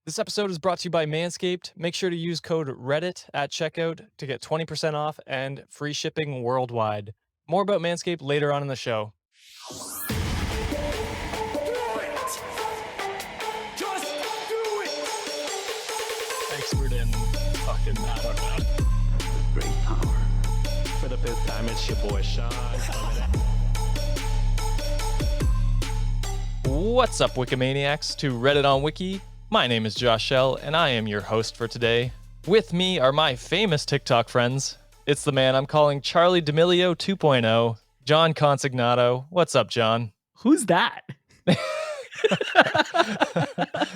This episode is brought to you by MANSCAPED. Make sure to use code Reddit at checkout to get 20% off and free shipping worldwide. More about MANSCAPED later on in the show. Thanks for in fucking, I don't know. Great power. For the fifth time, it's your boy Sean. What's up, Wikimaniacs? To Reddit on Wiki. My name is Josh Shell, and I am your host for today. With me are my famous TikTok friends. It's the man I'm calling Charlie D'Amelio 2.0, John Consignato. What's up, John? Who's that?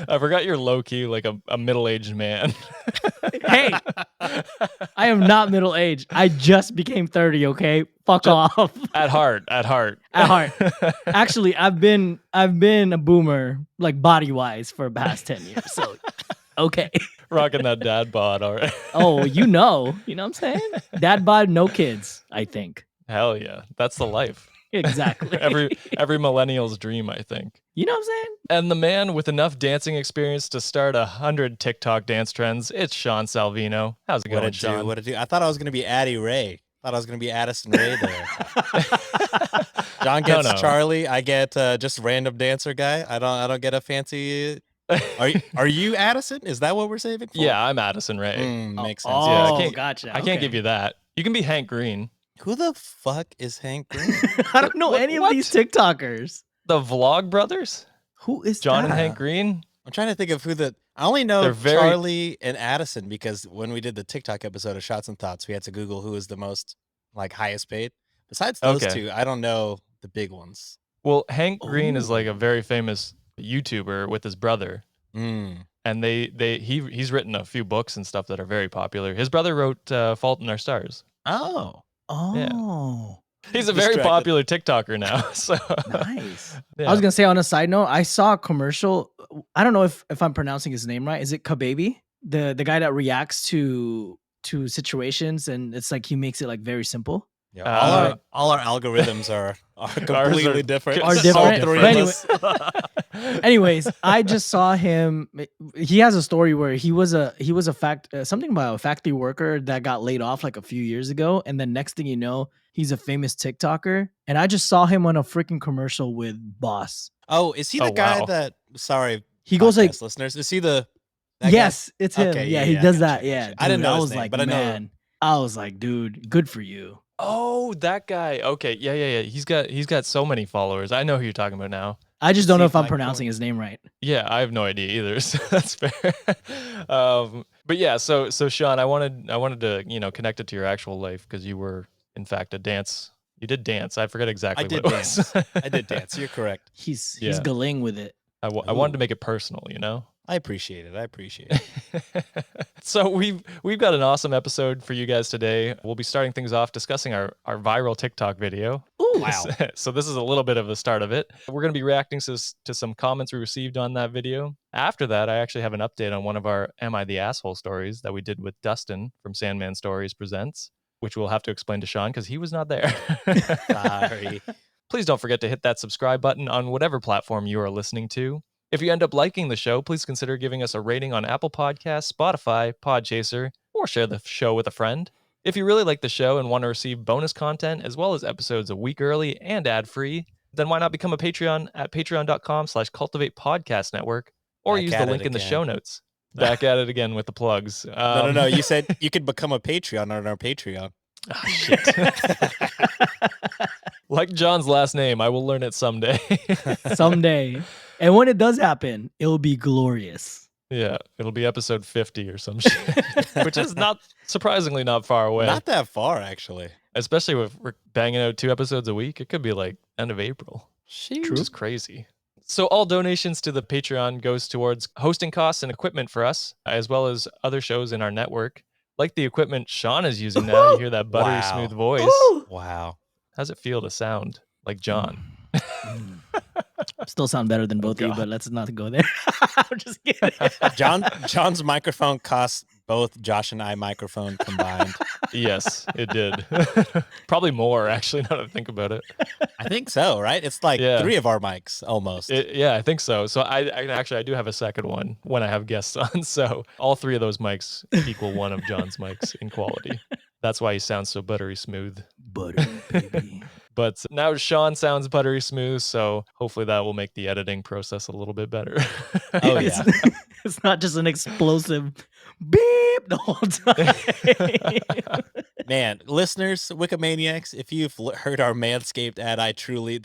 I forgot you're low-key like a middle-aged man. Hey, I am not middle-aged. I just became 30, okay? Fuck off. At heart. At heart. Actually, I've been a boomer, like body-wise, for the past 10 years. So, okay. Rocking that dad bod, all right. Oh, you know what I'm saying? Dad bod, no kids, I think. Hell yeah. That's the life. Exactly. Every millennial's dream, I think. You know what I'm saying? And the man with enough dancing experience to start 100 TikTok dance trends, it's Sean Salvino. How's it going, Sean? What it do? I thought I was going to be Addie Ray. I thought I was going to be Addison Ray there. John gets Charlie. I get just random dancer guy. I don't get a fancy. Are you Addison? Is that what we're saving for? Yeah, I'm Addison Ray. Makes sense. Oh, yeah, gotcha. I can't give you that. You can be Hank Green. Who the fuck is Hank Green? I don't know any of these TikTokers. The Vlog Brothers? Who is John that? and Hank Green? I'm trying to think of who I only know Charlie and Addison because when we did the TikTok episode of Shots and Thoughts, we had to Google who was the most highest paid. Besides those two, I don't know the big ones. Well, Hank Green is like a very famous YouTuber with his brother. And he's written a few books and stuff that are very popular. His brother wrote Fault in Our Stars. Oh. Yeah. He's a very popular TikToker now. So nice. Yeah. I was gonna say, on a side note, I saw a commercial. I don't know if I'm pronouncing his name right. Is it Kababy? The guy that reacts to situations, and it's like he makes it like very simple. Yeah, all our algorithms are completely different. Are different. Anyways, I just saw him. He has a story where he was something about a factory worker that got laid off like a few years ago, and then next thing you know, he's a famous TikToker. And I just saw him on a freaking commercial with Boss. Oh, is he the guy that? Sorry, he goes like listeners. Is he the? Yes, guy? It's him. Okay, yeah, he does that. Yeah, dude, I didn't know. I was like, but man, I was like, dude, good for you. Oh, that guy. Okay, yeah. He's got so many followers. I know who you're talking about now. I just don't know if I'm pronouncing his name right. Yeah, I have no idea either. So that's fair. But yeah, so Sean, I wanted to connect it to your actual life because you were in fact You did dance. I forget exactly. I did dance. You're correct. He's galing with it. I wanted to make it personal. I appreciate it. So we've got an awesome episode for you guys today. We'll be starting things off discussing our viral TikTok video. Ooh, wow. So this is a little bit of the start of it. We're going to be reacting to some comments we received on that video. After that, I actually have an update on one of our Am I the Asshole stories that we did with Dustin from Sandman Stories Presents, which we'll have to explain to Sean because he was not there. Sorry. Please don't forget to hit that subscribe button on whatever platform you are listening to. If you end up liking the show, please consider giving us a rating on Apple Podcasts, Spotify, Podchaser, or share the show with a friend. If you really like the show and want to receive bonus content, as well as episodes a week early and ad-free, then why not become a Patreon at patreon.com/cultivatepodcastnetwork, or use the link in the show notes. Back at it again with the plugs. No. You said you could become a Patreon on our Patreon. Oh, shit. Like John's last name, I will learn it someday. Someday. And when it does happen, it'll be glorious. Yeah, it'll be episode 50 or some shit, which is surprisingly not far away. Not that far, actually. Especially if we're banging out 2 episodes a week. It could be like end of April. Sheesh. Which is crazy. So all donations to the Patreon goes towards hosting costs and equipment for us, as well as other shows in our network. Like the equipment Sean is using now. You hear that buttery smooth voice. Wow. How's it feel to sound like John? Still sound better than both of you, but let's not go there. I'm just kidding. John's microphone costs both Josh and I microphone combined. Yes, it did. Probably more, actually, now that I think about it. I think so, right? It's like 3 of our mics almost. Yeah, I think so. So I do have a second one when I have guests on. So all 3 of those mics equal one of John's mics in quality. That's why he sounds so buttery smooth. Butter, baby. But now Sean sounds buttery smooth, so hopefully that will make the editing process a little bit better. Oh, yeah. It's not just an explosive beep the whole time. Man, listeners, Wikimaniacs, if you've heard our Manscaped ad,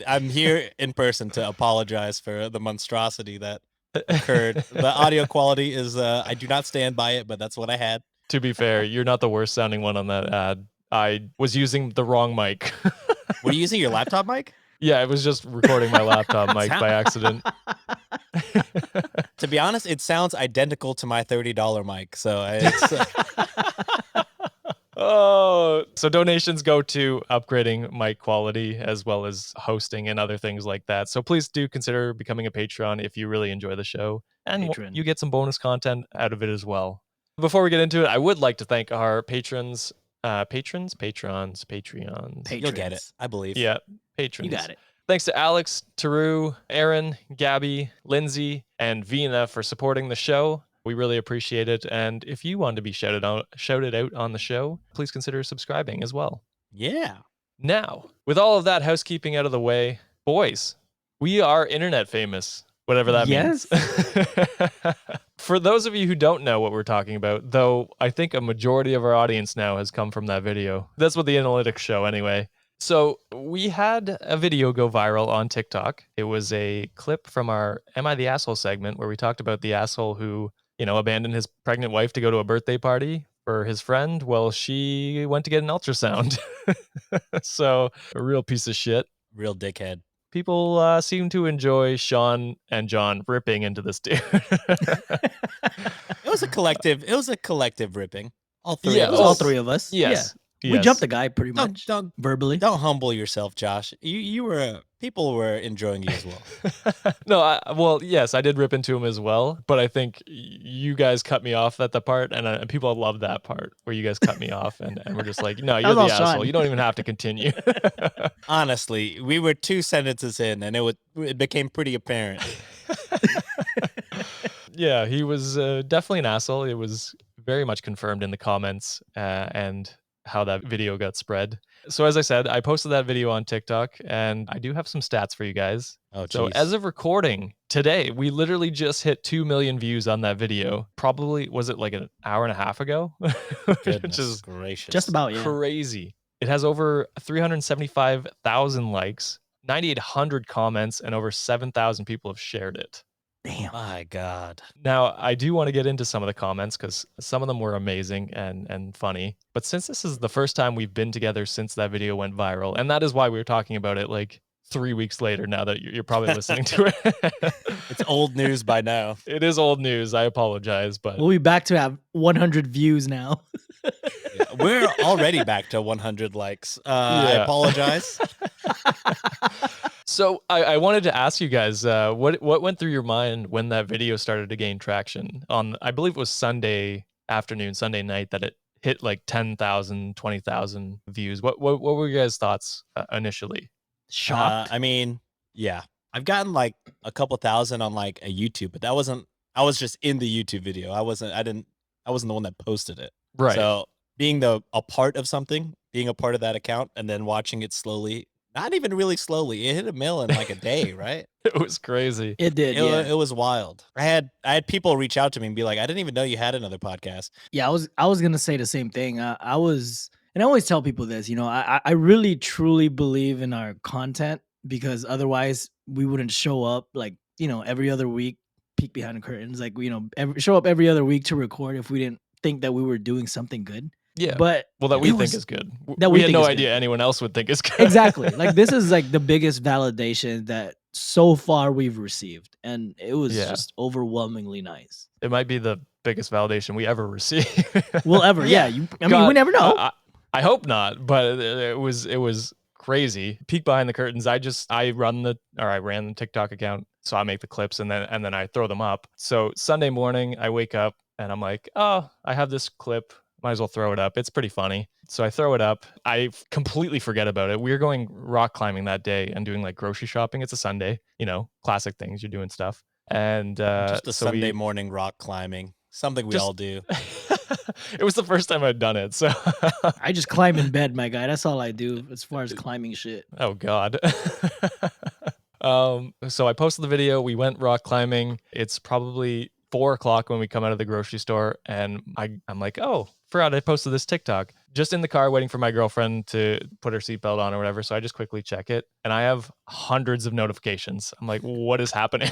I'm here in person to apologize for the monstrosity that occurred. The audio quality is, I do not stand by it, but that's what I had. To be fair, you're not the worst sounding one on that ad. I was using the wrong mic. Were you using your laptop mic? Yeah, I was just recording my laptop mic by accident. To be honest, it sounds identical to my $30 mic. So it's Oh, so donations go to upgrading mic quality as well as hosting and other things like that. So please do consider becoming a Patreon if you really enjoy the show, and Patron. you get some bonus content out of it as well. Before we get into it, I would like to thank our patrons. Patrons. You'll get it, I believe. Yeah, patrons. You got it. Thanks to Alex, Taru, Aaron, Gabby, Lindsay, and Vina for supporting the show. We really appreciate it. And if you want to be shouted out on the show, please consider subscribing as well. Yeah. Now, with all of that housekeeping out of the way, boys, we are internet famous, whatever that means. For those of you who don't know what we're talking about, though I think a majority of our audience now has come from that video. That's what the analytics show anyway. So we had a video go viral on TikTok. It was a clip from our Am I the Asshole segment where we talked about the asshole who, abandoned his pregnant wife to go to a birthday party for his friend. Well, she went to get an ultrasound. So a real piece of shit. Real dickhead. People seem to enjoy Sean and John ripping into this dude. It was a collective ripping. All three Yeah, of it was us. all 3 of us. Yes. Yeah. We jumped the guy pretty much. Don't verbally. Don't humble yourself, Josh. People were enjoying you as well. No, well, yes, I did rip into him as well, but I think you guys cut me off at the part, and people loved that part where you guys cut me off, and we're just like, no, you're the was all asshole. Sean. You don't even have to continue. Honestly, we were 2 sentences in, and it became pretty apparent. Yeah, he was definitely an asshole. It was very much confirmed in the comments and how that video got spread. So as I said, I posted that video on TikTok, and I do have some stats for you guys. Oh, So geez. as of recording today, we literally just hit 2 million views on that video. Probably, was it like an hour and a half ago? Goodness Which is gracious. Just about, yeah. crazy. It has over 375,000 likes, 9,800 comments, and over 7,000 people have shared it. Damn. My God. Now, I do want to get into some of the comments because some of them were amazing and funny. But since this is the first time we've been together since that video went viral, and that is why we were talking about it like 3 weeks later now that you're probably listening to it. It's old news by now. It is old news. I apologize, but We'll be back to have 100 views now. Yeah, we're already back to 100 likes. I Yeah. apologize. So I wanted to ask you guys, what went through your mind when that video started to gain traction on, I believe it was Sunday afternoon, Sunday night, that it hit like 10,000, 20,000 views. What were your guys' thoughts initially? Shocked. I mean, yeah, I've gotten like a couple thousand on like a YouTube, but I was just in the YouTube video. I wasn't the one that posted it. Right. So being a part of something, being a part of that account, and then watching it slowly, not even really slowly, it hit 1 million in like a day, right? It was crazy. It did, yeah. It was wild. I had people reach out to me and be like, I didn't even know you had another podcast. Yeah, I was gonna say the same thing. I was, and I always tell people this. I really truly believe in our content because otherwise we wouldn't show up like every other week, peek behind the curtains, like show up every other week to record if we didn't think that we were doing something good. Yeah. But Well, that we it think was- is good. that We we had think no is idea good. anyone else would think is good. Exactly. Like this is like the biggest validation that so far we've received, and it was Yeah. just overwhelmingly nice. It might be the biggest validation we ever receive. Well, ever, yeah. I mean, we never know. I hope not, but it was crazy. Peek behind the curtains. I ran the TikTok account, so I make the clips and then I throw them up. So Sunday morning, I wake up and I'm like, oh, I have this clip. Might as well throw it up. It's pretty funny. So I throw it up. I completely forget about it. We were going rock climbing that day and doing like grocery shopping. It's a Sunday, classic things. You're doing stuff. And Just a so Sunday morning rock climbing. Something we all do. It was the first time I'd done it. So I just climb in bed, my guy. That's all I do as far as climbing shit. Oh, God. So I posted the video. We went rock climbing. It's probably 4:00 when we come out of the grocery store, and I'm like, oh, forgot I posted this TikTok. Just in the car waiting for my girlfriend to put her seatbelt on or whatever. So I just quickly check it, and I have hundreds of notifications. I'm like, what is happening?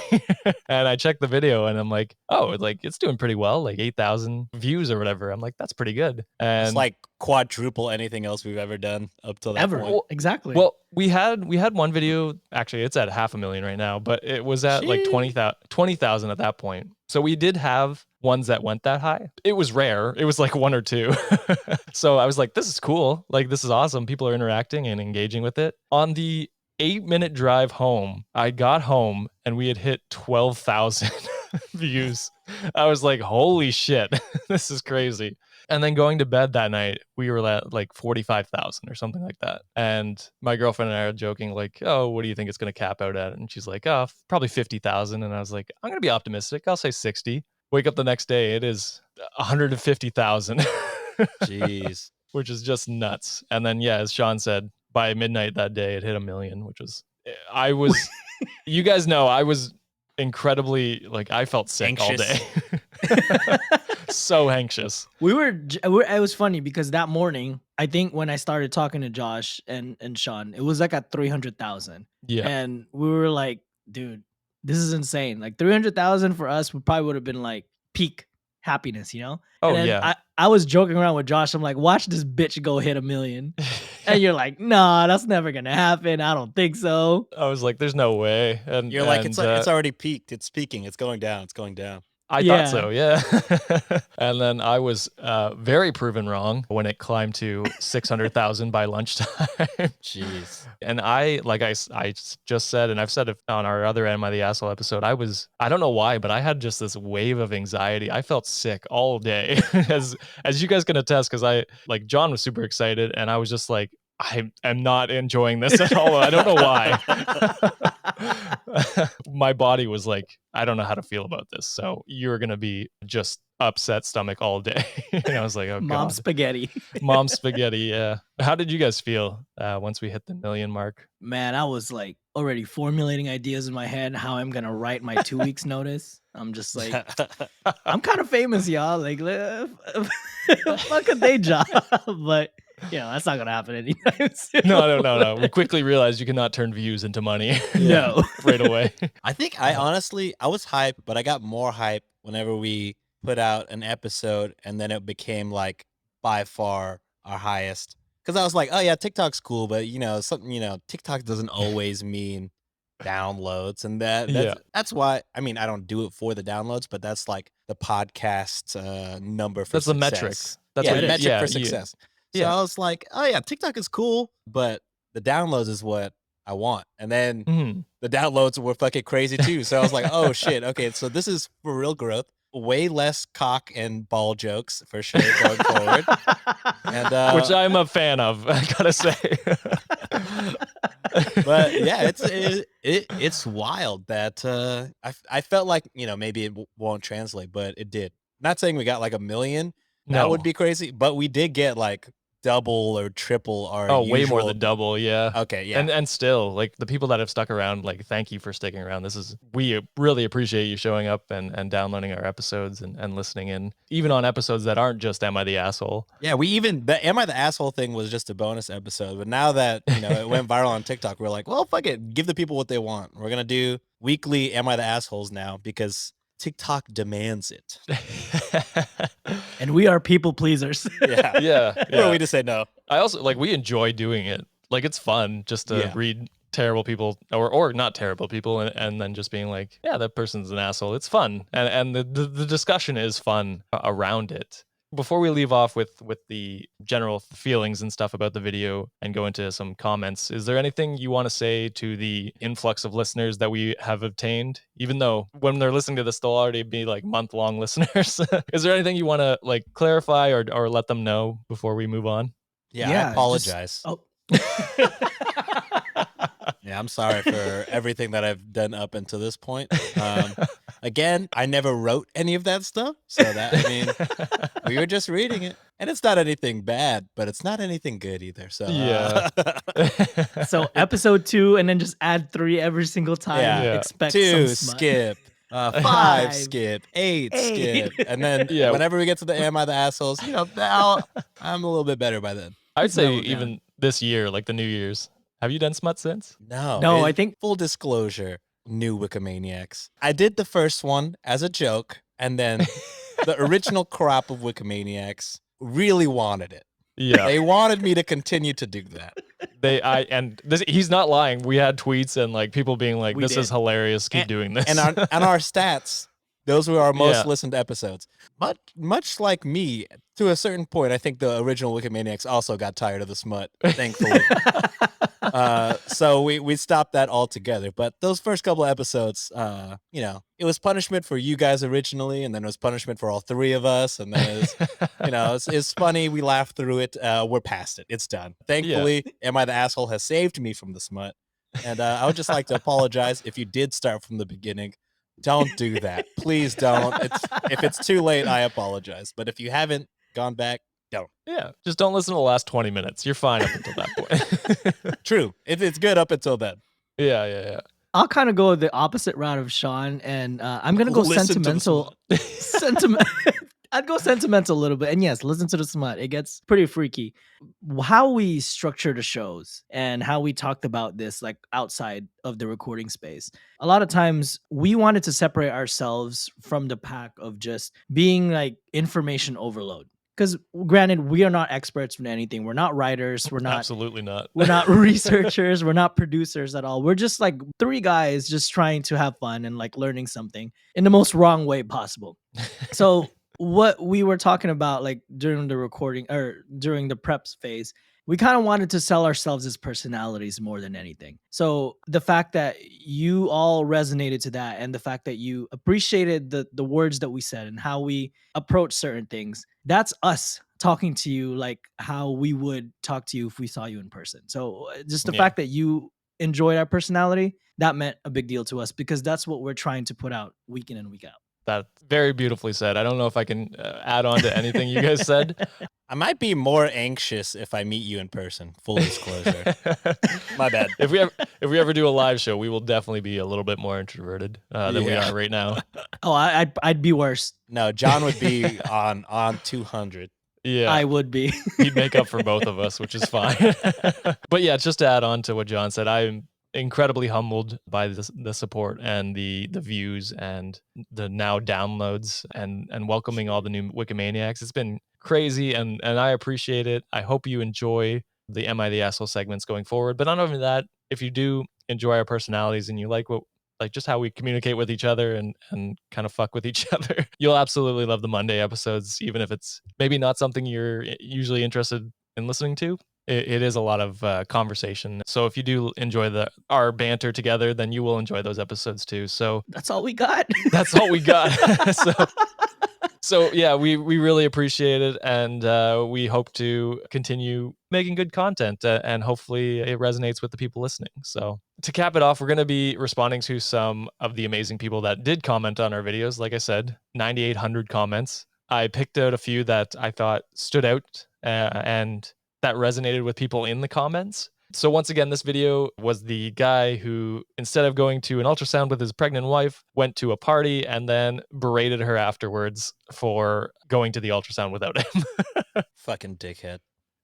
And I check the video, and I'm like, oh, it's doing pretty well, like 8,000 views or whatever. I'm like, that's pretty good. And it's like quadruple anything else we've ever done up till that point. Well, exactly. Well, we had one video. Actually, it's at 500,000 right now, but it was at like 20,000 at that point. So we did have ones that went that high. It was rare. It was like one or two. So I was like, this is cool. Like, this is awesome. People are interacting and engaging with it. On the 8-minute drive home, I got home and we had hit 12,000 views. I was like, holy shit, this is crazy. And then going to bed that night, we were at like 45,000 or something like that. And my girlfriend and I are joking like, oh, what do you think it's going to cap out at? And she's like, oh, probably 50,000. And I was like, I'm going to be optimistic. I'll say 60. Wake up the next day, it is 150,000. Jeez. Which is just nuts. And then, yeah, as Sean said, by midnight that day, it hit 1 million, which was, you guys know, I was incredibly, like, I felt sick all day. So anxious. It was funny because that morning, I think when I started talking to Josh and Sean, it was like at 300,000. Yeah. And we were like, dude, this is insane. Like 300,000 for us probably would have been like peak happiness, Oh, and yeah. I was joking around with Josh. I'm like, watch this bitch go hit 1 million. And you're like, nah, that's never gonna happen. I don't think so. I was like, there's no way. And you're like, it's already peaked. It's peaking. It's going down. It's going down. I thought so, yeah. And then I was very proven wrong when it climbed to 600,000 by lunchtime. Jeez. And I just said, and I've said it on our other Am I the Asshole episode, I don't know why, but I had just this wave of anxiety. I felt sick all day, as you guys can attest, because John was super excited, and I was just like, I am not enjoying this at all. I don't know why. My body was like, I don't know how to feel about this. So you're going to be just upset stomach all day. And I was like, oh, Mom God. spaghetti. Mom spaghetti, yeah. How did you guys feel once we hit the 1 million mark? Man, I was like already formulating ideas in my head how I'm going to write my 2 weeks notice. I'm just like, I'm kind of famous, y'all. Like, fuck a day job. But that's not gonna happen anytime soon. No. We quickly realized you cannot turn views into money. No. Right away. I think I was hyped, but I got more hype whenever we put out an episode, and then it became like by far our highest. Because I was like, oh yeah, TikTok's cool, but TikTok doesn't always mean downloads, and that's why. I mean, I don't do it for the downloads, but that's like the podcast number for that's success. The metric. That's the metric for success. So Yeah. I was like, oh yeah, TikTok is cool, but the downloads is what I want. And then the downloads were fucking crazy too. So I was like, oh shit, okay, so this is for real growth. Way less cock and ball jokes for sure going forward. And which I'm a fan of, I gotta say. But yeah, it's wild that I felt like maybe it won't translate, but it did. Not saying we got like 1 million. That would be crazy, but we did get like double or triple our way more than double, yeah. Okay, yeah. And still, like, the people that have stuck around, like, thank you for sticking around. We really appreciate you showing up and downloading our episodes and listening in, even on episodes that aren't just Am I the Asshole? Yeah, the Am I the Asshole thing was just a bonus episode, but now that it went viral on TikTok, we're like, well, fuck it, give the people what they want. We're gonna do weekly Am I the Assholes now because TikTok demands it. And we are people pleasers. Yeah. Who are we to say no? I also, we enjoy doing it. Like, it's fun just to read terrible people or not terrible people and then just being like, yeah, that person's an asshole. It's fun. And the discussion is fun around it. Before we leave off with the general feelings and stuff about the video and go into some comments, is there anything you want to say to the influx of listeners that we have obtained? Even though when they're listening to this, they'll already be like month-long listeners. Is there anything you want to like clarify or let them know before we move on? Yeah, I apologize. Yeah, I'm sorry for everything that I've done up until this point. Again, I never wrote any of that stuff. So that, I mean, we were just reading it. And it's not anything bad, but it's not anything good either. So, yeah. So episode 2, and then just add 3 every single time. Yeah. Expect 2, some smut. skip. 5, skip. 8, skip. And then whenever we get to the Am I the Assholes, you know, I'm a little bit better by then. I'd say even this year, like the New Year's. Have you done smut since? No, I think full disclosure, new Wikimaniacs. I did the first one as a joke, and then the original crop of Wikimaniacs really wanted it. Yeah, they wanted me to continue to do that. He's not lying. We had tweets and like people being like, "This is hilarious. Keep doing this." And our stats, those were our most listened episodes. But much like me, to a certain point, I think the original Wikimaniacs also got tired of the smut, thankfully. So we stopped that altogether. But those first couple of episodes, you know, it was punishment for you guys originally, and then it was punishment for all 3 of us. And then it was, you know, it's funny. We laughed through it. We're past it. It's done. Thankfully, Am I the Asshole has saved me from the smut. And I would just like to apologize if you did start from the beginning. Don't do that. Please don't. If it's too late, I apologize. But if you haven't gone back, don't. Yeah, just don't listen to the last 20 minutes. You're fine up until that point. True. It's good up until then. Yeah. I'll kind of go the opposite route of Sean, and I'm gonna go sentimental. I'd go sentimental a little bit, and yes, listen to the smut. It gets pretty freaky. How we structure the shows and how we talked about this, like outside of the recording space. A lot of times, we wanted to separate ourselves from the pack of just being like information overload. Because granted, we are not experts in anything. We're not writers. We're not absolutely not. We're not researchers. We're not producers at all. We're just like 3 guys just trying to have fun and like learning something in the most wrong way possible. So what we were talking about, like during the recording or during the preps phase, we kind of wanted to sell ourselves as personalities more than anything. So the fact that you all resonated to that, and the fact that you appreciated the words that we said and how we approach certain things, that's us talking to you like how we would talk to you if we saw you in person. So just the fact that you enjoyed our personality, that meant a big deal to us, because that's what we're trying to put out week in and week out. That's very beautifully said. I don't know if I can add on to anything you guys said. I might be more anxious if I meet you in person. Full disclosure. My bad. If we ever do a live show, we will definitely be a little bit more introverted than we are right now. Oh, I'd be worse. No, John would be on 200. Yeah, I would be. He'd make up for both of us, which is fine. But yeah, just to add on to what John said, I'm incredibly humbled by the support and the views and the now downloads and welcoming all the new Wikimaniacs. It's been crazy, and I appreciate it. I hope you enjoy the Am I the Asshole segments going forward. But not only that, if you do enjoy our personalities and you like just how we communicate with each other and kind of fuck with each other, you'll absolutely love the Monday episodes, even if it's maybe not something you're usually interested in listening to. It is a lot of conversation. So if you do enjoy our banter together, then you will enjoy those episodes too. So that's all we got. That's all we got. So yeah, we really appreciate it, and we hope to continue making good content, and hopefully it resonates with the people listening. So to cap it off, we're going to be responding to some of the amazing people that did comment on our videos. Like I said, 9,800 comments. I picked out a few that I thought stood out and that resonated with people in the comments. So once again, this video was the guy who, instead of going to an ultrasound with his pregnant wife, went to a party and then berated her afterwards for going to the ultrasound without him. Fucking dickhead.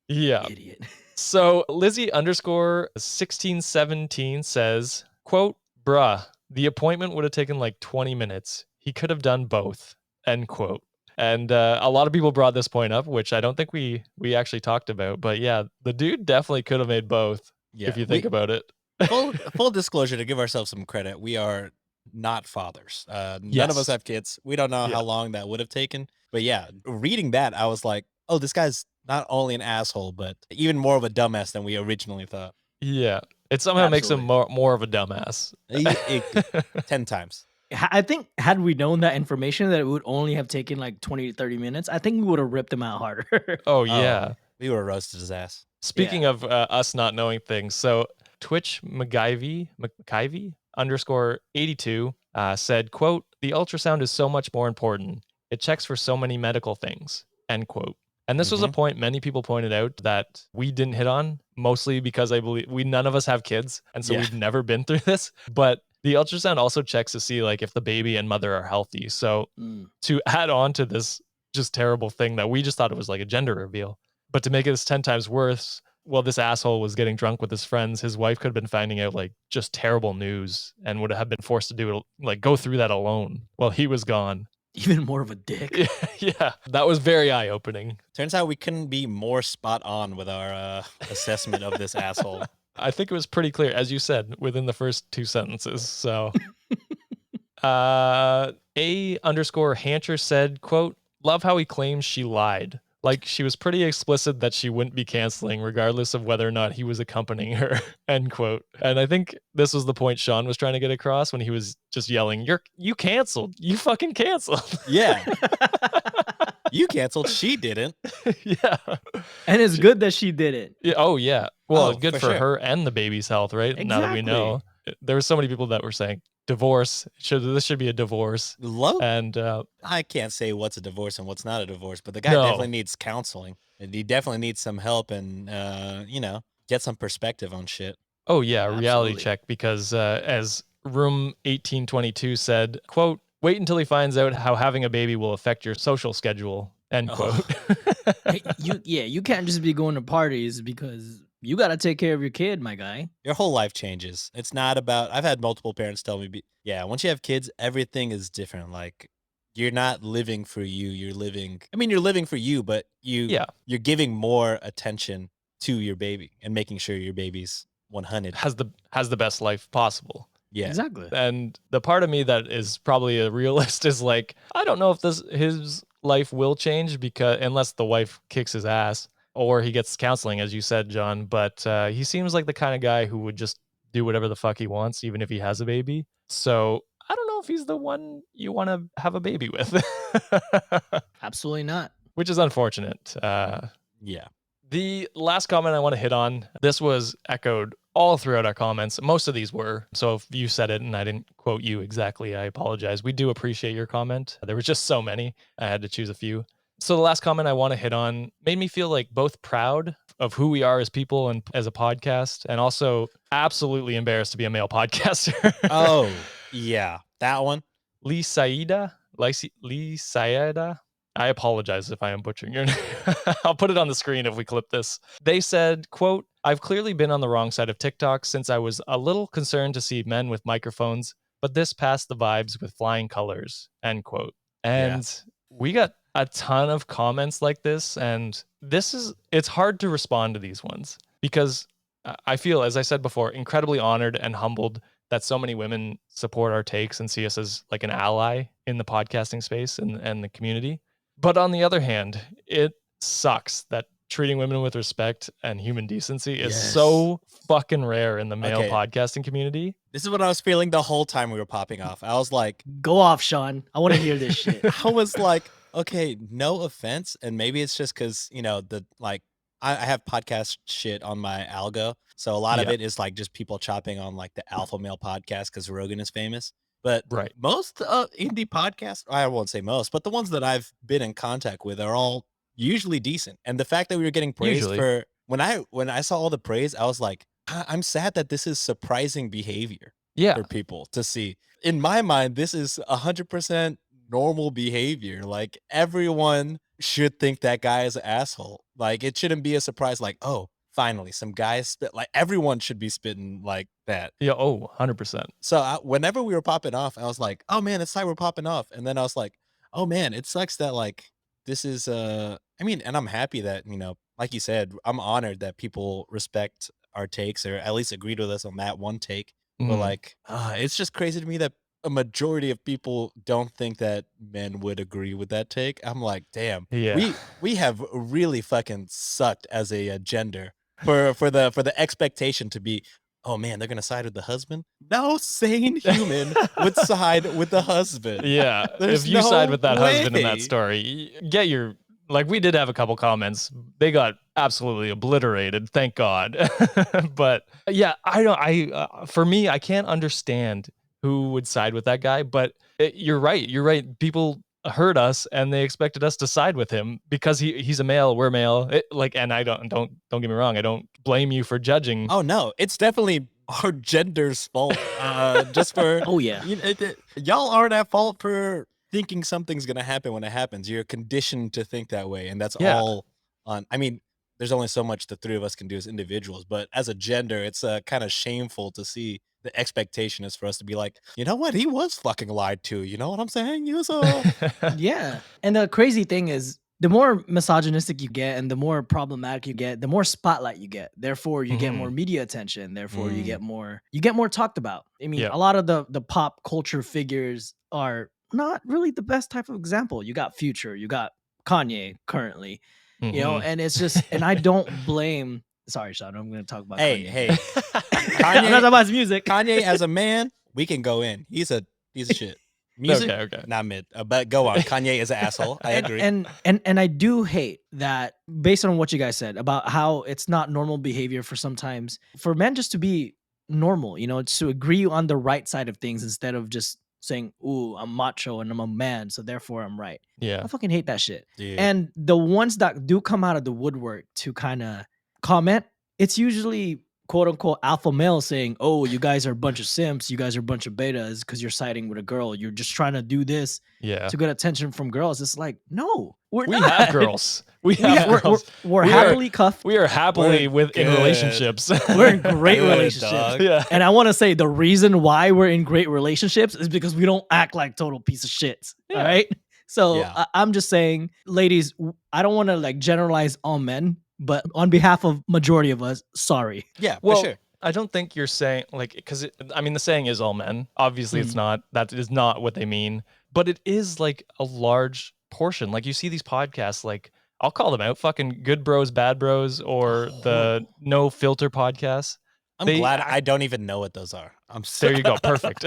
Yeah. Idiot. So Lizzie _1617 says, quote, bruh, the appointment would have taken like 20 minutes. He could have done both, end quote. And a lot of people brought this point up, which I don't think we actually talked about. But yeah, the dude definitely could have made both, if you think about it. Full disclosure, to give ourselves some credit, we are not fathers. None of us Yes. have kids. We don't know Yeah. how long that would have taken. But yeah, reading that, I was like, oh, this guy's not only an asshole, but even more of a dumbass than we originally thought. Yeah. It somehow makes him Absolutely. more of a dumbass. 10 times. I think had we known that information that it would only have taken like 20 to 30 minutes, I think we would have ripped him out harder. Oh, yeah. We were roasted his ass. Speaking of us not knowing things, so Twitch McGivey underscore 82 said, quote, the ultrasound is so much more important. It checks for so many medical things, end quote. And this was a point many people pointed out that we didn't hit on, mostly because I believe none of us have kids. And so we've never been through this. But the ultrasound also checks to see like if the baby and mother are healthy. So to add on to this just terrible thing that we just thought it was like a gender reveal, but to make it 10 times worse, while this asshole was getting drunk with his friends, his wife could have been finding out like just terrible news and would have been forced to do it, like go through that alone while he was gone. Even more of a dick. Yeah, that was very eye-opening. Turns out we couldn't be more spot on with our assessment of this asshole. I think it was pretty clear, as you said, within the first 2 sentences. So, A underscore Hancher said, quote, love how he claims she lied. Like she was pretty explicit that she wouldn't be canceling regardless of whether or not he was accompanying her, end quote. And I think this was the point Sean was trying to get across when he was just yelling, you canceled. You fucking canceled. Yeah. You canceled. She didn't. Yeah. And it's good that she did it. Yeah. Oh, yeah. Well, good for sure. her and the baby's health, right? Exactly. Now that we know. There were so many people that were saying, divorce. This should be a divorce. And I can't say what's a divorce and what's not a divorce, but the guy definitely needs counseling. And he definitely needs some help and, get some perspective on shit. Oh, yeah, reality check. Because as Room 1822 said, quote, wait until he finds out how having a baby will affect your social schedule, end quote. You can't just be going to parties because you got to take care of your kid, my guy. Your whole life changes. It's not about, I've had multiple parents tell me, once you have kids, everything is different. Like you're not living for you. You're living for you, but you're giving more attention to your baby and making sure your baby's 100 has the best life possible. Yeah, exactly. And the part of me that is probably a realist is like, I don't know if his life will change because unless the wife kicks his ass or he gets counseling, as you said, John. But he seems like the kind of guy who would just do whatever the fuck he wants, even if he has a baby. So I don't know if he's the one you want to have a baby with. Absolutely not. Which is unfortunate. Yeah. The last comment I want to hit on, this was echoed all throughout our comments. Most of these were. So if you said it and I didn't quote you exactly, I apologize. We do appreciate your comment. There was just so many. I had to choose a few. So the last comment I want to hit on made me feel like both proud of who we are as people and as a podcast, and also absolutely embarrassed to be a male podcaster. Oh, yeah. That one. Lee Saida. I apologize if I am butchering your name. I'll put it on the screen if we clip this. They said, quote, I've clearly been on the wrong side of TikTok since I was a little concerned to see men with microphones, but this passed the vibes with flying colors, end quote. And we got a ton of comments like this. And it's hard to respond to these ones because I feel, as I said before, incredibly honored and humbled that so many women support our takes and see us as like an ally in the podcasting space and the community. But on the other hand, it sucks that treating women with respect and human decency is so fucking rare in the male podcasting community. This is what I was feeling the whole time we were popping off. I was like, go off, Sean. I want to hear this shit. I was like, okay, no offense. And maybe it's just because, I have podcast shit on my algo. So a lot of it is like just people chopping on like the alpha male podcast because Rogan is famous. But most indie podcasts, I won't say most, but the ones that I've been in contact with are all usually decent. And the fact that we were getting praised for when I saw all the praise, I was like, I'm sad that this is surprising behavior for people to see. In my mind, this is 100% normal behavior. Like everyone should think that guy is an asshole. Like it shouldn't be a surprise. Like, oh, finally, some guys spit. Like everyone should be spitting like that. Yeah. Oh, 100%. So whenever we were popping off, I was like, oh man, it's like we're popping off. And then I was like, oh man, it sucks that like this is and I'm happy that, like you said, I'm honored that people respect our takes or at least agreed with us on that one take. But like, it's just crazy to me that a majority of people don't think that men would agree with that take. I'm like, damn, Yeah. we have really fucking sucked as a gender for the expectation to be, oh man, they're gonna side with the husband. No sane human would side with the husband. Yeah. There's If you side no with that husband in that way. story, get your like we did have a couple comments. They got absolutely obliterated, thank God. But yeah, I don't for me I can't understand who would side with that guy, but you're right. You're right. People heard us and they expected us to side with him because he's a male, we're male. And I don't get me wrong, I don't blame you for judging. Oh no, it's definitely our gender's fault. Just for Oh yeah. y'all aren't at fault for thinking something's gonna happen when it happens. You're conditioned to think that way, and that's Yeah. all on. I mean, there's only so much the three of us can do as individuals, but as a gender, it's kind of shameful to see the expectation is for us to be like, you know what, he was fucking lied to. You know what I'm saying? He was Yeah. And the crazy thing is, the more misogynistic you get and the more problematic you get, the more spotlight you get. Therefore, you get more media attention. Therefore, you get more talked about. I mean, Yeah. a lot of the pop culture figures are not really the best type of example. You got Future, you got Kanye currently, and it's just, and I don't blame. Sorry, Sean, I'm going to talk about Kanye. hey, I'm Kanye, not talking about his music. Kanye as a man, we can go in. He's a piece of shit. Music, Okay. not mid. But go on. Kanye is an asshole. I agree. And I do hate that, based on what you guys said about how it's not normal behavior for sometimes for men just to be normal, just to agree on the right side of things instead of just saying, "Ooh, I'm macho and I'm a man, so therefore I'm right." Yeah. I fucking hate that shit. Dude. And the ones that do come out of the woodwork to kind of comment, it's usually quote unquote alpha male saying, "Oh, you guys are a bunch of simps, you guys are a bunch of betas because you're siding with a girl. You're just trying to do this Yeah. to get attention from girls." It's like, no, We not. have girls. We're Happily cuffed. We are happily in relationships. We're in great Good, relationships. dog. Yeah. And I want to say the reason why we're in great relationships is because we don't act like total piece of shits. Yeah. All right. So Yeah. I'm just saying, ladies, I don't want to like generalize all men, but on behalf of majority of us, sorry. Yeah, Well, for sure. I don't think you're saying because I mean the saying is all men. Obviously, it's not. That is not what they mean. But it is like a large portion. Like you see these podcasts, like I'll call them out, fucking Good Bros, Bad Bros, or the No Filter podcasts. I'm glad I don't even know what those are. I'm so There you go. Perfect.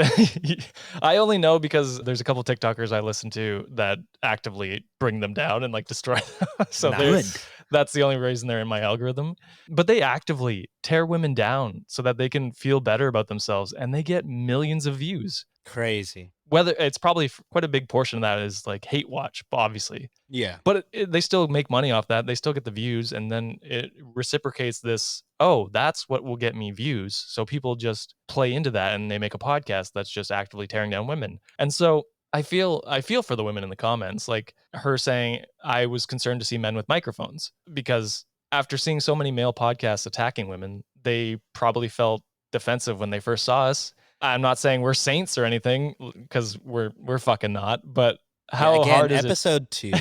I only know because there's a couple TikTokers I listen to that actively bring them down and like destroy them. So Nice. that's the only reason they're in my algorithm. But they actively tear women down so that they can feel better about themselves, and they get millions of views. Crazy. Whether it's probably quite a big portion of that is like hate watch, obviously. Yeah. But they still make money off that. They still get the views, and then it reciprocates this. Oh, that's what will get me views. So people just play into that, and they make a podcast that's just actively tearing down women. And so I feel for the women in the comments, like her saying, "I was concerned to see men with microphones," because after seeing so many male podcasts attacking women, they probably felt defensive when they first saw us. I'm not saying we're saints or anything, because we're fucking not. But how hard is episode 2.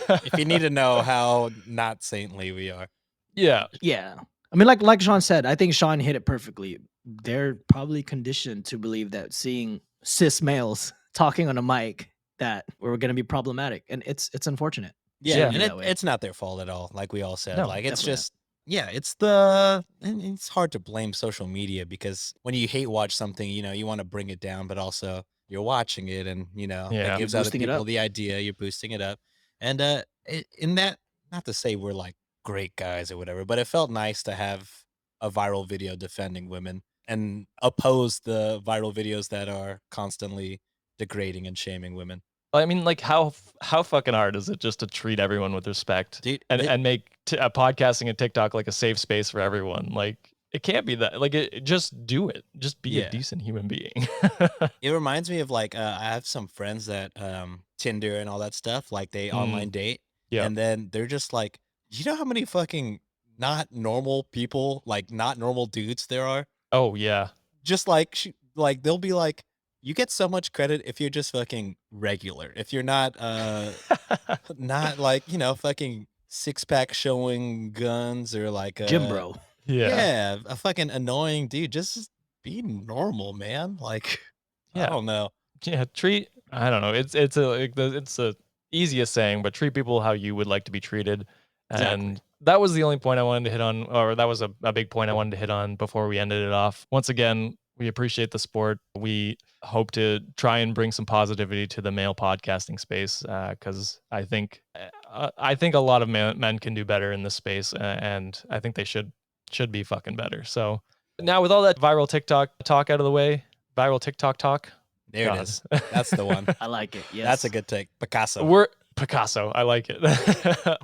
If you need to know how not saintly we are. Yeah. I mean, like Sean said, I think Sean hit it perfectly. They're probably conditioned to believe that seeing cis males talking on a mic that we're going to be problematic, and it's unfortunate. Yeah, and it's not their fault at all. Like we all said, No, like it's definitely just and it's hard to blame social media because when you hate watch something, you want to bring it down, but also you're watching it, and that gives other boosting it people up. the idea. You're boosting it up, and in that, not to say we're like great guys or whatever, but it felt nice to have a viral video defending women and oppose the viral videos that are constantly degrading and shaming women. I mean, like how fucking hard is it just to treat everyone with respect, Dude, and make podcasting and TikTok like a safe space for everyone? Like it can't be that. Like just do it. Just be a decent human being. It reminds me of like I have some friends that Tinder and all that stuff, like they online date, and then they're just like, you know how many fucking not normal people, like not normal dudes there are? Oh yeah. Just like like they'll be like, you get so much credit if you're just fucking regular. If you're not not like, fucking six-pack showing guns or like Gym bro. Yeah. a fucking annoying dude. Just be normal, man. Like I don't know. Yeah, treat. I don't know. It's a easiest saying, but treat people how you would like to be treated. Exactly. And that was the only point I wanted to hit on, or that was a big point I wanted to hit on before we ended it off. Once again, we appreciate the sport. We hope to try and bring some positivity to the male podcasting space, because I think a lot of men can do better in this space, and I think they should be fucking better. So now, with all that viral TikTok talk out of the way, viral TikTok talk. There it is. That's the one. I like it. Yes. That's a good take. Picasso. We're Picasso. I like it.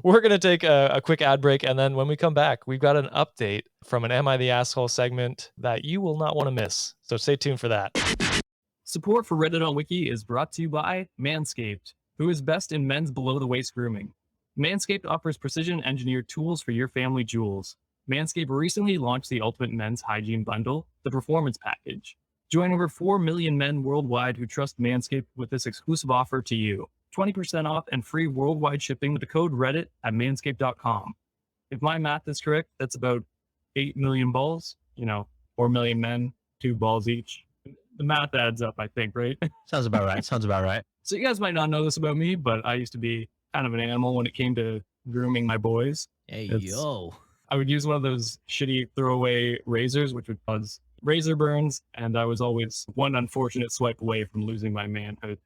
We're going to take a quick ad break. And then when we come back, we've got an update from an Am I the Asshole segment that you will not want to miss. So stay tuned for that. Support for Reddit on Wiki is brought to you by MANSCAPED, who is best in men's below-the-waist grooming. MANSCAPED offers precision-engineered tools for your family jewels. MANSCAPED recently launched the Ultimate Men's Hygiene Bundle, the Performance Package. Join over 4 million men worldwide who trust MANSCAPED with this exclusive offer to you. 20% off and free worldwide shipping with the code Reddit at manscaped.com. If my math is correct, that's about 8 million balls, 4 million men, 2 balls each. The math adds up, I think, right? Sounds about right. So you guys might not know this about me, but I used to be kind of an animal when it came to grooming my boys. Hey, It's- yo. I would use one of those shitty throwaway razors, which would cause razor burns, and I was always one unfortunate swipe away from losing my manhood.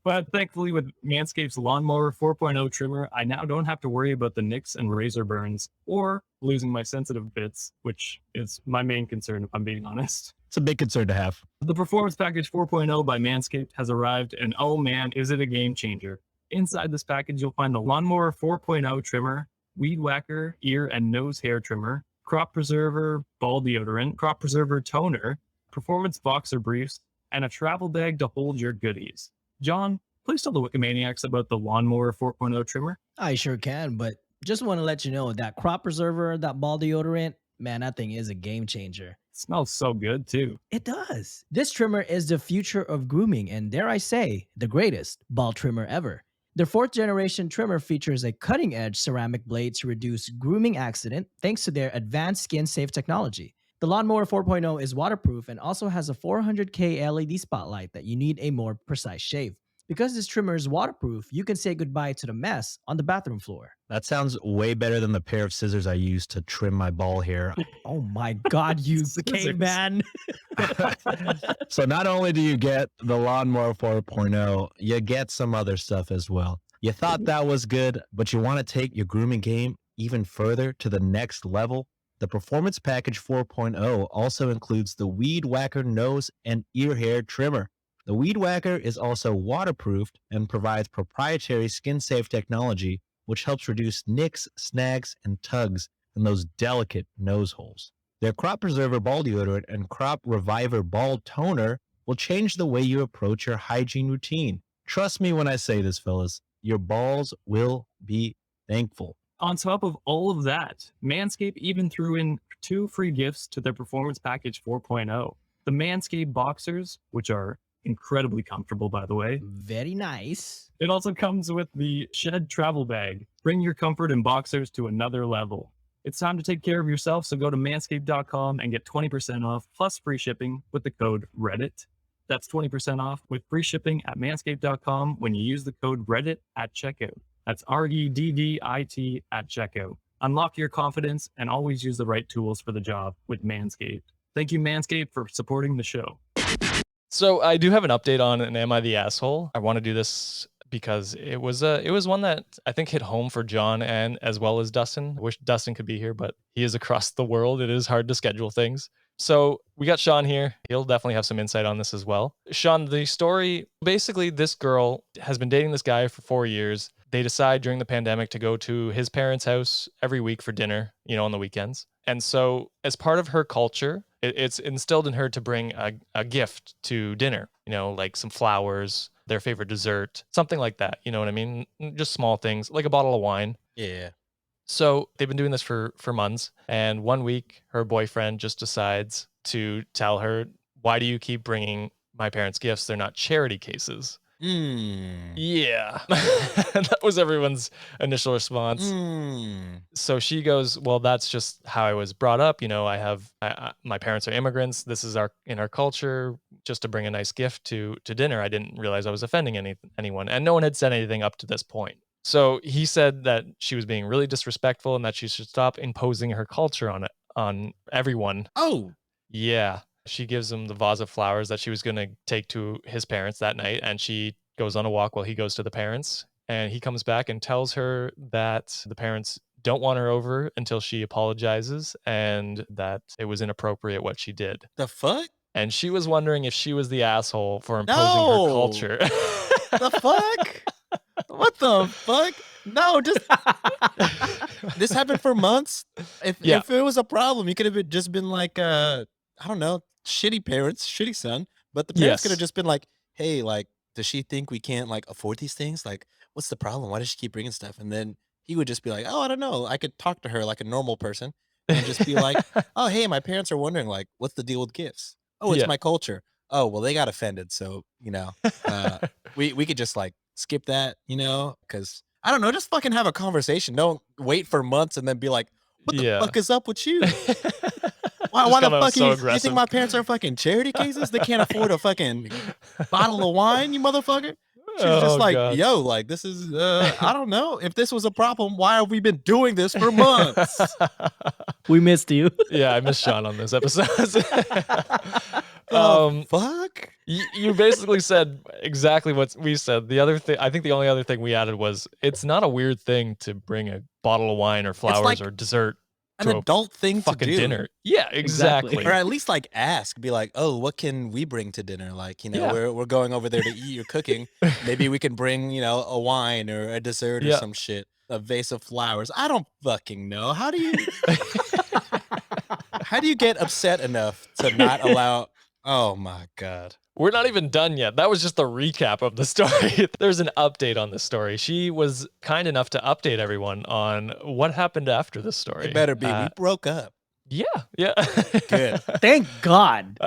But thankfully, with Manscaped's Lawnmower 4.0 trimmer, I now don't have to worry about the nicks and razor burns or losing my sensitive bits, which is my main concern, if I'm being honest. It's a big concern to have. The Performance Package 4.0 by Manscaped has arrived, and oh man, is it a game changer. Inside this package, you'll find the Lawnmower 4.0 trimmer, Weed Whacker ear and nose hair trimmer, Crop Preserver ball deodorant, Crop Preserver toner, Performance boxer briefs, and a travel bag to hold your goodies. John, please tell the Wikimaniacs about the Lawnmower 4.0 trimmer. I sure can, but just want to let you know that crop preserver, that ball deodorant, man, that thing is a game changer. It smells so good too. It does. This trimmer is the future of grooming and, dare I say, the greatest ball trimmer ever. Their 4th generation trimmer features a cutting-edge ceramic blade to reduce grooming accident thanks to their advanced skin-safe technology. The Lawnmower 4.0 is waterproof and also has a 400K LED spotlight that you need a more precise shave. Because this trimmer is waterproof, you can say goodbye to the mess on the bathroom floor. That sounds way better than the pair of scissors I used to trim my ball hair. Oh my God, you Scissors. caveman. So not only do you get the Lawnmower 4.0, you get some other stuff as well. You thought that was good, but you want to take your grooming game even further to the next level? The Performance Package 4.0 also includes the Weed Whacker nose and ear hair trimmer. The Weed Whacker is also waterproofed and provides proprietary skin-safe technology, which helps reduce nicks, snags, and tugs in those delicate nose holes. Their Crop Preserver ball deodorant and Crop Reviver ball toner will change the way you approach your hygiene routine. Trust me when I say this, fellas. Your balls will be thankful. On top of all of that, Manscaped even threw in 2 free gifts to their Performance Package 4.0. The Manscaped Boxers, which are incredibly comfortable, by the way. Very nice. It also comes with the Shed Travel Bag. Bring your comfort in boxers to another level. It's time to take care of yourself, so go to manscaped.com and get 20% off plus free shipping with the code Reddit. That's 20% off with free shipping at manscaped.com when you use the code Reddit at checkout. That's REDDIT at checkout. Unlock your confidence and always use the right tools for the job with Manscaped. Thank you, Manscaped, for supporting the show. So I do have an update on an Am I the Asshole? I want to do this because it was one that I think hit home for John and as well as Dustin. I wish Dustin could be here, but he is across the world. It is hard to schedule things. So we got Sean here. He'll definitely have some insight on this as well. Sean, the story, basically this girl has been dating this guy for 4 years. They decide during the pandemic to go to his parents' house every week for dinner, on the weekends. And so as part of her culture, it's instilled in her to bring a gift to dinner, like some flowers, their favorite dessert, something like that. You know what I mean? Just small things, like a bottle of wine. Yeah. So they've been doing this for months. And one week, her boyfriend just decides to tell her, why do you keep bringing my parents gifts? They're not charity cases. Yeah. That was everyone's initial response. So she goes, well, that's just how I was brought up. You know, my parents are immigrants. This is in our culture, just to bring a nice gift to dinner. I didn't realize I was offending anyone. And no one had said anything up to this point. So he said that she was being really disrespectful and that she should stop imposing her culture on everyone. Oh, yeah. She gives him the vase of flowers that she was going to take to his parents that night. And she goes on a walk while he goes to the parents. And he comes back and tells her that the parents don't want her over until she apologizes and that it was inappropriate what she did. the fuck? And she was wondering if she was the asshole for imposing her culture. The fuck? What the fuck? No, just this happened for months. If it was a problem, you could have just been like, I don't know, shitty parents, shitty son. But the parents could have just been like, hey, like, does she think we can't like afford these things? Like, what's the problem? Why does she keep bringing stuff? And then he would just be like, oh, I don't know. I could talk to her like a normal person and just be like, oh, hey, my parents are wondering, like, what's the deal with gifts? Oh, it's my culture. Oh, well, they got offended. So, you know, we could just like skip that, you know, because I don't know, just fucking have a conversation. Don't wait for months and then be like, what the fuck is up with you? Why the fuck you think my parents are fucking charity cases? They can't afford a fucking bottle of wine, you motherfucker. She's just like, yo, like, this is, I don't know. If this was a problem, why have we been doing this for months? We missed you. Yeah, I missed Sean on this episode. Fuck? You basically said exactly what we said. The other thing, I think the only other thing we added was, it's not a weird thing to bring a bottle of wine or flowers or dessert. An adult thing to do. Dinner. Yeah, exactly. Or at least like ask, be like, oh, what can we bring to dinner? Like, you know, we're going over there to eat your cooking. Maybe we can bring, you know, a wine or a dessert or some shit. A vase of flowers. I don't fucking know. How do you get upset enough to not allow? Oh my God. We're not even done yet. That was just the recap of the story. There's an update on the story. She was kind enough to update everyone on what happened after the story. It better be. We broke up. Yeah. Good. Thank God.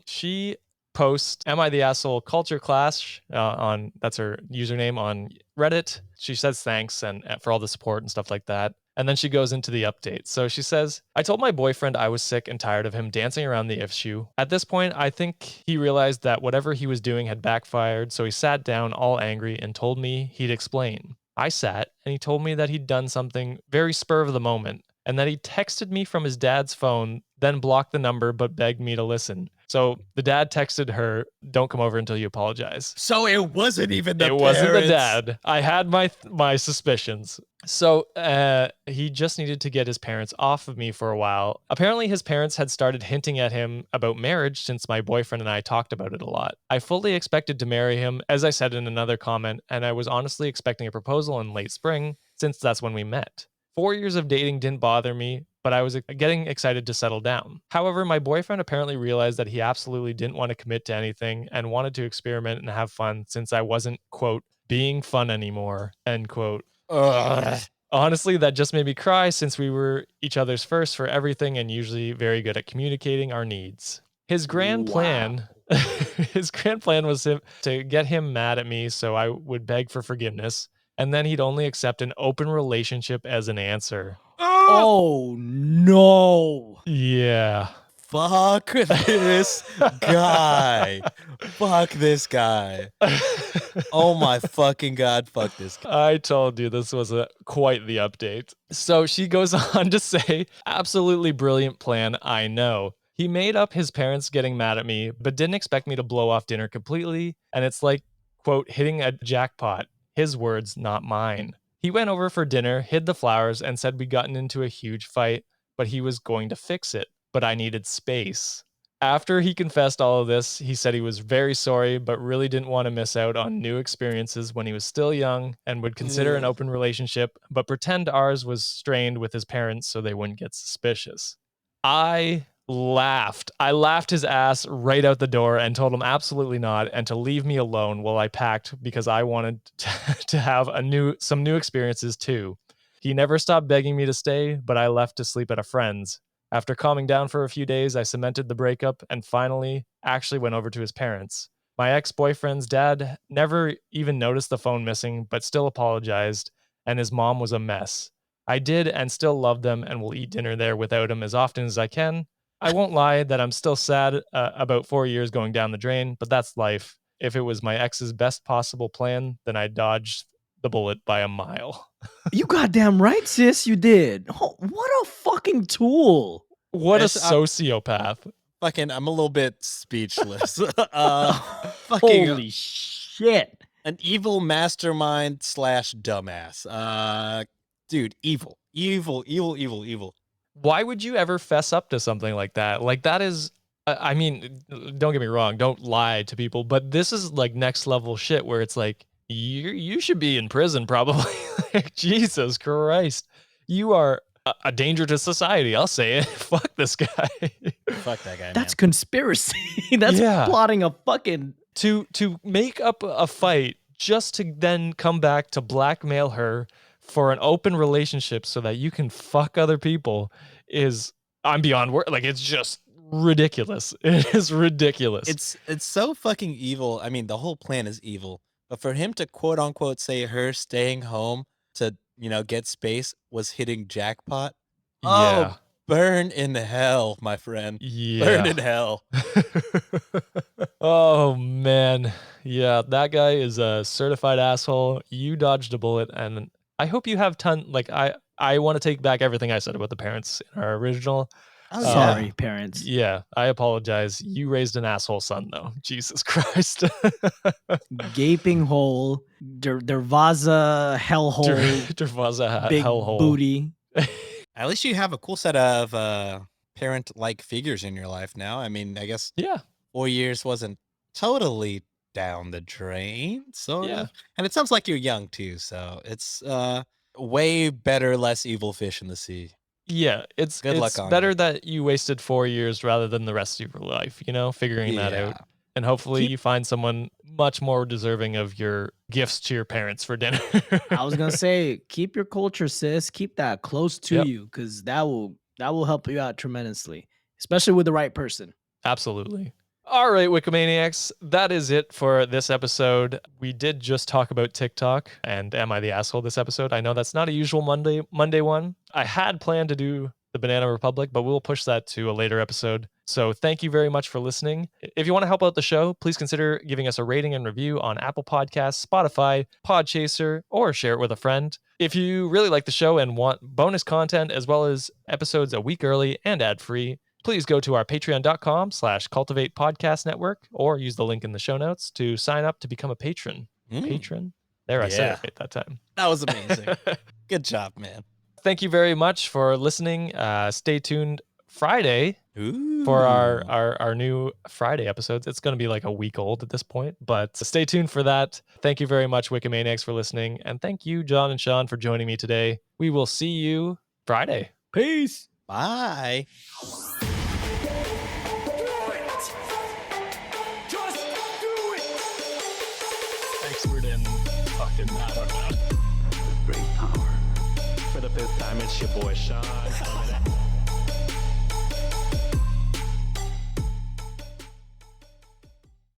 She posts "Am I the Asshole Culture Clash" on, that's her username on Reddit. She says thanks and for all the support and stuff like that. And then she goes into the update. So she says, I told my boyfriend I was sick and tired of him dancing around the issue. At this point, I think he realized that whatever he was doing had backfired, so he sat down all angry and told me he'd explain. I sat, and he told me that he'd done something very spur of the moment, and that he texted me from his dad's phone, then blocked the number but begged me to listen. So the dad texted her, don't come over until you apologize. So it wasn't even the parents. Wasn't the dad. I had my suspicions. So he just needed to get his parents off of me for a while. Apparently his parents had started hinting at him about marriage since my boyfriend and I talked about it a lot. I fully expected to marry him, as I said in another comment, and I was honestly expecting a proposal in late spring, since that's when we met. 4 years of dating didn't bother me, but I was getting excited to settle down. However, my boyfriend apparently realized that he absolutely didn't want to commit to anything and wanted to experiment and have fun since I wasn't, quote, being fun anymore, end quote. Honestly, that just made me cry since we were each other's first for everything and usually very good at communicating our needs. His grand plan was to get him mad at me so I would beg for forgiveness, and then he'd only accept an open relationship as an answer. Oh no. Yeah. Fuck this guy. Fuck this guy. Oh my fucking God, fuck this guy. I told you this was quite the update. So she goes on to say, absolutely brilliant plan, I know. He made up his parents getting mad at me, but didn't expect me to blow off dinner completely, and it's like, quote, hitting a jackpot. His words, not mine. He went over for dinner, hid the flowers, and said we'd gotten into a huge fight, but he was going to fix it. But I needed space. After he confessed all of this, he said he was very sorry, but really didn't want to miss out on new experiences when he was still young and would consider an open relationship, but pretend ours was strained with his parents so they wouldn't get suspicious. I laughed. I laughed his ass right out the door and told him absolutely not and to leave me alone while I packed because I wanted to have some new experiences too. He never stopped begging me to stay, but I left to sleep at a friend's. After calming down for a few days, I cemented the breakup and finally actually went over to his parents. My ex-boyfriend's dad never even noticed the phone missing, but still apologized, and his mom was a mess. I did and still love them and will eat dinner there without him as often as I can. I won't lie that I'm still sad about 4 years going down the drain, but that's life. If it was my ex's best possible plan, then I dodged the bullet by a mile. You goddamn right, sis, you did. Oh, what a fucking tool. What a Yes, sociopath. Fucking, I'm a little bit speechless. Fucking Holy shit. an evil mastermind / dumbass. Dude, evil. Why would you ever fess up to something like that? Like, that is, I mean, don't get me wrong, don't lie to people, but this is like next level shit where it's like, you should be in prison probably. Like, Jesus Christ. You are a danger to society. I'll say it. Fuck this guy. Fuck that guy, That's man. conspiracy. That's Yeah. plotting a fucking... To make up a fight just to then come back to blackmail her for an open relationship so that you can fuck other people is, I'm beyond word. Like, it's just ridiculous. It is ridiculous. It's so fucking evil. I mean, the whole plan is evil. But for him to quote unquote say her staying home to, get space was hitting jackpot. Yeah. Oh, burn in hell, my friend. Yeah. Burn in hell. Oh, man. Yeah, that guy is a certified asshole. You dodged a bullet, and I hope you have I want to take back everything I said about the parents in our original. Oh, Sorry, parents. Yeah, I apologize. You raised an asshole son, though. Jesus Christ. Gaping hole, Dervaza hellhole, Dervaza big hellhole. booty. At least you have a cool set of parent-like figures in your life now. I mean, I guess Yeah. 4 years wasn't totally down the drain, sort Yeah. of. And it sounds like you're young too, so it's way better, less evil fish in the sea. Yeah, it's Good luck on better you. that you wasted 4 years rather than the rest of your life, figuring that out. Yeah. And hopefully you find someone much more deserving of your gifts to your parents for dinner. I was gonna say, keep your culture, sis. Keep that close to Yep. you, because that will help you out tremendously, especially with the right person. Absolutely. All right, Wikimaniacs, that is it for this episode. We did just talk about TikTok and Am I the Asshole this episode. I know that's not a usual Monday one. I had planned to do the Banana Republic, but we'll push that to a later episode. So thank you very much for listening. If you want to help out the show, please consider giving us a rating and review on Apple Podcasts, Spotify, Podchaser, or share it with a friend. If you really like the show and want bonus content as well as episodes a week early and ad-free, please go to our patreon.com/cultivate podcast network or use the link in the show notes to sign up to become a patron. Patron? There, I said Yeah. it right that time. That was amazing. Good job, man. Thank you very much for listening. Stay tuned Friday Ooh. for our new Friday episodes. It's going to be like a week old at this point, but stay tuned for that. Thank you very much, Wikimaniacs, for listening. And thank you, John and Sean, for joining me today. We will see you Friday. Peace. Bye. Expert in fucking, I don't know. Great power. For the fifth time, it's your boy Sean.